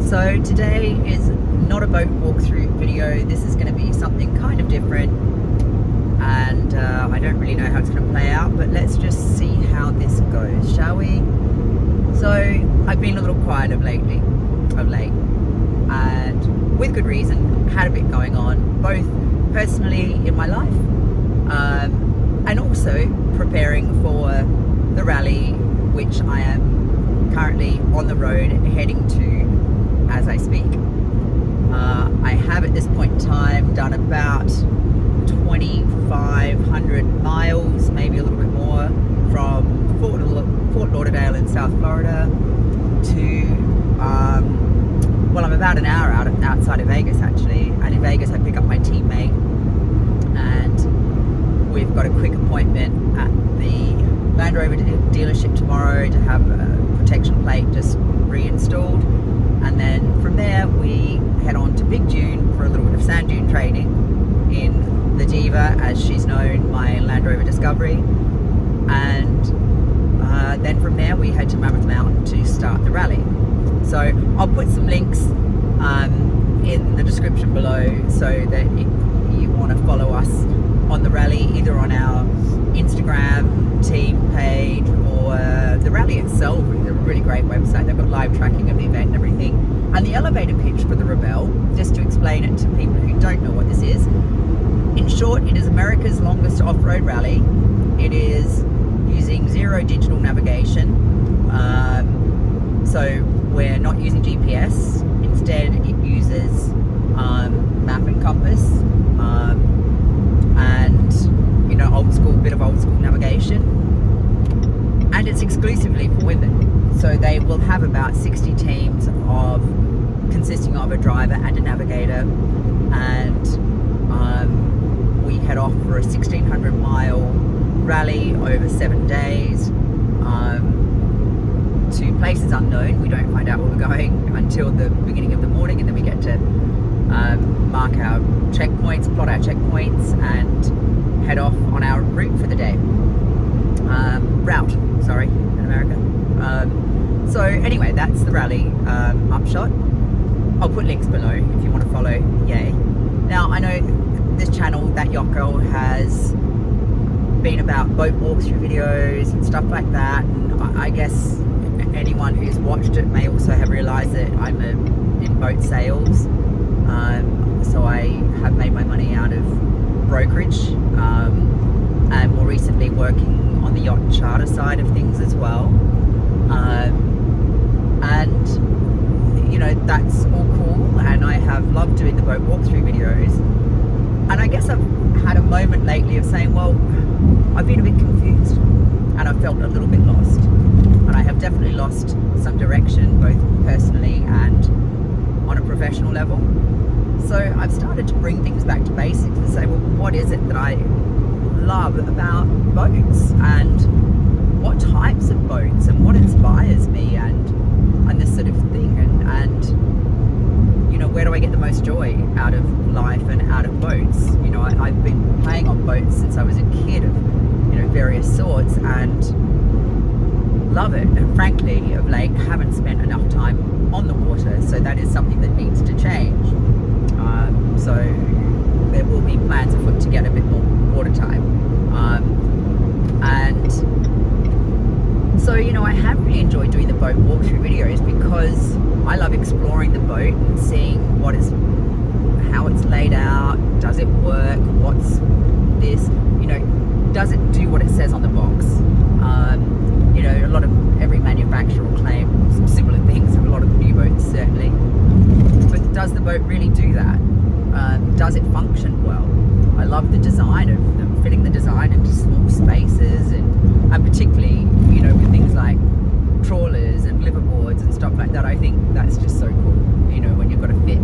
So today is not a boat walkthrough video. This is going to be something kind of different, and I don't really know how it's going to play out, but let's just see how this goes, shall we? So I've been a little quiet of late, and with good reason. Had a bit going on, both personally in my life, and also preparing for the rally, which I am currently on the road heading to as I speak. I have at this point in time done about 2,500 miles, maybe a little bit more, from Fort Lauderdale in South Florida to well, I'm about an hour outside of Vegas actually, and in Vegas I pick up my teammate, and we've got a quick appointment at the Land Rover dealership tomorrow to have a protection plate just reinstalled, and then from there we head on to Big Dune for a little bit of sand dune training in the Diva, as she's known, my Land Rover Discovery, and then from there we head to Mammoth Mountain to start the rally. So I'll put some links in the description below, so that if you want to follow us on the rally, either on our Instagram team page or the rally itself, is a really great website. They've got live tracking of the event and everything. And the elevator pitch for the Rebelle, just to explain it to people who don't know what this is. In short, it is America's longest off-road rally. It is using zero digital navigation. So we're not using GPS. Instead, it uses map and compass, and bit of old school navigation. And it's exclusively for women. So they will have about 60 teams consisting of a driver and a navigator, and we head off for a 1,600 mile rally over 7 days, to places unknown. We don't find out where we're going until the beginning of the morning, and then we get to mark our checkpoints, plot our checkpoints, and head off on our route for the day. Route, sorry, in America. So anyway, that's the rally upshot. I'll put links below if you want to follow. Yay. Now, I know this channel, That Yacht Girl, has been about boat walkthrough videos and stuff like that, and I guess anyone who's watched it may also have realised that I'm in boat sales. So I have made my money out of brokerage, and more recently working on the yacht charter side of things as well. And you know, that's all cool, and I have loved doing the boat walkthrough videos. And I guess I've had a moment lately of saying, well, I've been a bit confused, and I've felt a little bit lost, and I have definitely lost some direction, both personally and on a professional level. So I've started to bring things back to basics and say, well, what is it that I love about boats, and what types of boats, and what inspires me, and this sort of thing, and you know, where do I get the most joy out of life and out of boats? You know, I've been playing on boats since I was a kid of, you know, various sorts, and love it. And frankly, of late, haven't spent enough time on the water, so that is something that needs to change. So there will be plans afoot to get a bit more water time. And so, you know, I have really enjoyed doing the boat walkthrough videos because I love exploring the boat and seeing how it's laid out. Does it work? What's this? You know, does it do what it says on the box? You know, every manufacturer will claim some similar things, a lot of new boats certainly. But does the boat really do that? Does it function well? I love the design of them, fitting the design into small spaces, and particularly, you know, with things like trawlers and liverboards and stuff like that. I think that's just so cool, you know, when you've got to fit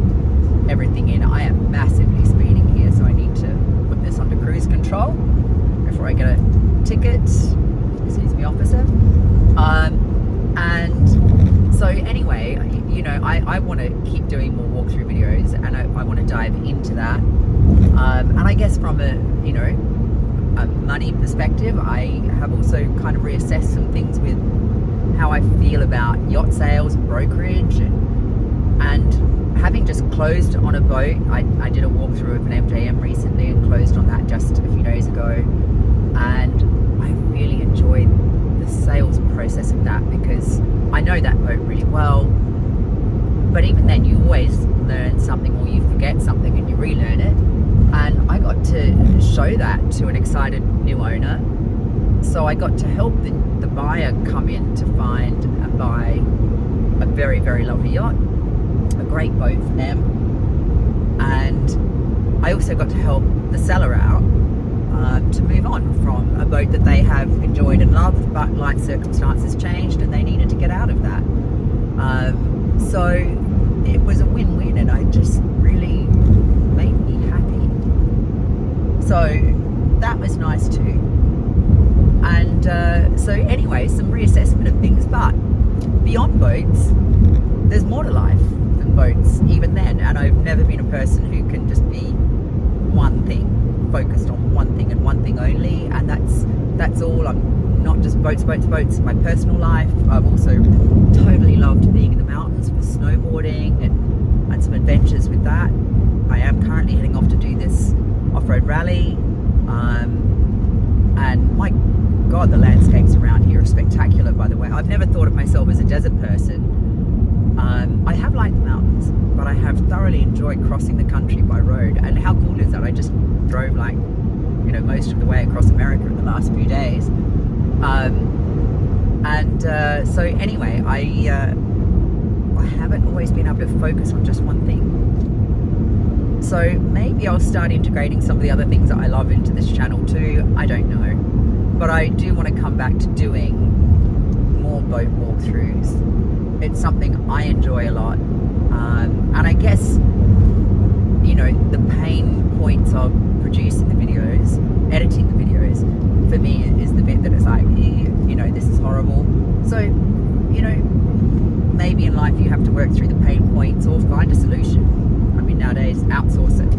everything in. I am massively speeding here, so I need to put this onto cruise control before I get a ticket. Excuse me, officer. And so anyway, you know, I want to keep doing more walkthrough videos, and I want to dive into that. And I guess from a money perspective, I have also kind of reassessed some things with how I feel about yacht sales and brokerage, And having just closed on a boat, I did a walkthrough of an MJM recently and closed on that just a few days ago, and I really enjoyed the sales process of that because I know that boat really well, but even then you always learn something or you forget something and you relearn it, and I got to show that to an excited new owner. So I got to help the buyer come in to find and buy a very, very lovely yacht, a great boat for them, and I also got to help the seller out to move on from a boat that they have enjoyed and loved, but life circumstances changed and they needed to get out of that. So it was a win-win, and I just really made me happy. So that was nice too. And so anyway, some reassessment of things, but beyond boats, there's more to life than boats even then, and I've never been a person who can just be one thing, focused on one thing and one thing only, and that's all. I'm not just boats. My personal life, I've also totally loved being in the mountains with snowboarding and some adventures with that. I am currently heading off to do this off-road rally, and my God, the landscapes around here are spectacular, by the way. I've never thought of myself as a desert person. I have liked the mountains, but I have thoroughly enjoyed crossing the country by road. And how cool is that? I just drove most of the way across America in the last few days. So anyway, I haven't always been able to focus on just one thing. So maybe I'll start integrating some of the other things that I love into this channel too. I don't know. But I do want to come back to doing more boat walkthroughs. It's something I enjoy a lot. And I guess, the pain points of producing the videos, editing the videos, for me is the bit that is like, this is horrible. So, maybe in life you have to work through the pain points or find a solution. I mean, nowadays, outsource it.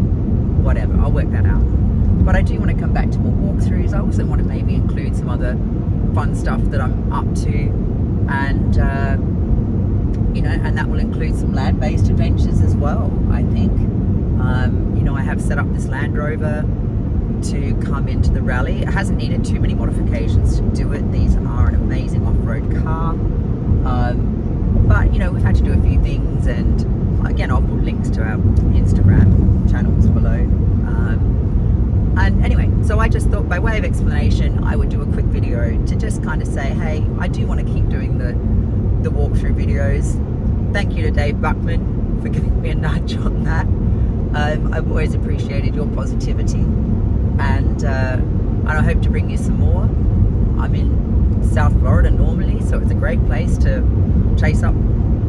Whatever, I'll work that out. But I do want to come back to more walkthroughs. I also want to maybe include some other fun stuff that I'm up to, and and that will include some land-based adventures as well, I think. I have set up this Land Rover to come into the rally. It hasn't needed too many modifications to do it. These are an amazing off-road car. But, we've had to do a few things, and again, I'll put links to our Instagram channels below. And anyway, so I just thought by way of explanation, I would do a quick video to just kind of say, hey, I do want to keep doing the walkthrough videos. Thank you to Dave Buckman for giving me a nudge on that. I've always appreciated your positivity, and I hope to bring you some more. I'm in South Florida normally, so it's a great place to chase up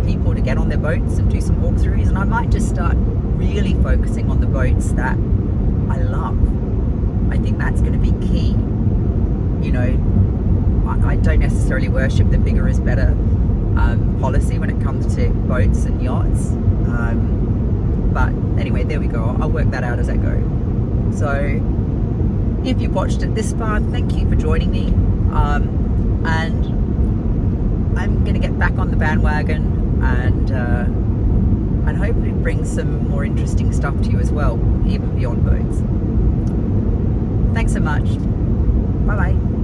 people to get on their boats and do some walkthroughs, and I might just start really focusing on the boats that I love. I think that's going to be key. I don't necessarily worship the bigger is better policy when it comes to boats and yachts. But anyway, there we go. I'll work that out as I go. So if you've watched it this far, thank you for joining me. And I'm going to get back on the bandwagon and hopefully bring some more interesting stuff to you as well, even beyond boats. Thanks so much. Bye bye.